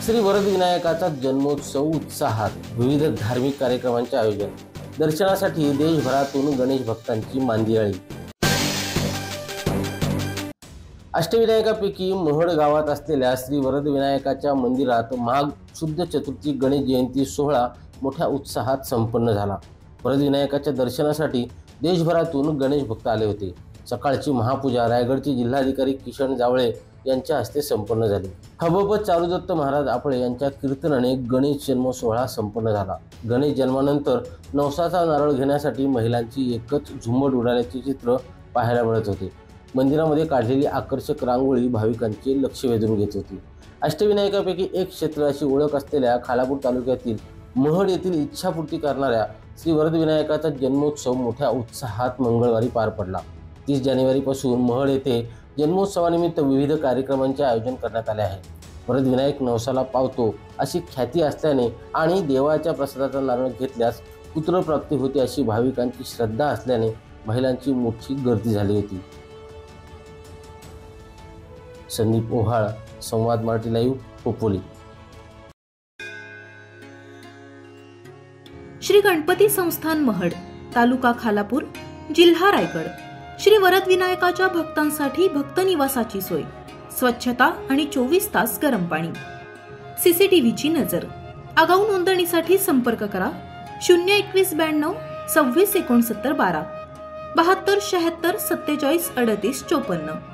श्री वरदविनायकाचा जन्मोत्सव उत्साहात, विविध धार्मिक कार्यक्रमांचे आयोजन, दर्शनासाठी देशभरातून गणेश भक्तांची मांदियाळी। अष्टविनायकापैकी मोहोळ गावात असलेल्या श्री वरदविनायकाच्या मंदिरात माघ शुद्ध चतुर्थी गणेश जयंती सोहळा मोठ्या उत्साहात संपन्न झाला। वरदविनायकाच्या दर्शनासाठी देशभरातून गणेश भक्त आले होते। सकाळची महापूजा रायगडचे जिल्हाधिकारी किशन जावळे यांच्या हस्ते संपन्न झाली। हबप चारुदत्त महाराज आपळे यांच्या कीर्तनाने गणेश जन्म सोहळा संपन्न झाला। गणेश जन्मानंतर नवसाचा नारळ घेण्यासाठी महिलांची एकच झुंबड उडाल्याचे चित्र पाहायला मिळत होते। मंदिरामध्ये काढलेली आकर्षक रांगोळी भाविकांचे लक्ष वेधून घेत होती। अष्टविनायकापैकी एक क्षेत्र अशी ओळख असलेल्या खालापूर तालुक्यातील मोहोळ येथील इच्छापूर्ती करणाऱ्या श्री वरदविनायकाचा जन्मोत्सव मोठ्या उत्साहात मंगळवारी पार पडला। 30 जानेवारीपासून मोहोळ येथे जन्मोत्सवानिमित्त विविध कार्यक्रमांचे आयोजन करण्यात आले आहे। वरदविनायक नवसाला पावतो अशी ख्याती असल्याने आणि देवाच्या प्रसादाचा नारळ घेतल्यास पुत्रप्राप्ती होते अशी भाविकांची श्रद्धा असल्याने महिलांची मोठी गर्दी झाली होती। संदीप ओहाळ, संवाद मराठी लाईव्ह, खोपोली। श्री गणपती संस्थान महड, तालुका खालापूर, जिल्हा रायगड। श्री वरदविनायकाच्या भक्तांसाठी भक्त निवासाची सोय, स्वच्छता आणि 24 तास गरम पाणी, सीसीटीव्हीची नजर। आगाऊ नोंदणीसाठी संपर्क करा 021 92 26 69 12 72 76 47 38 54।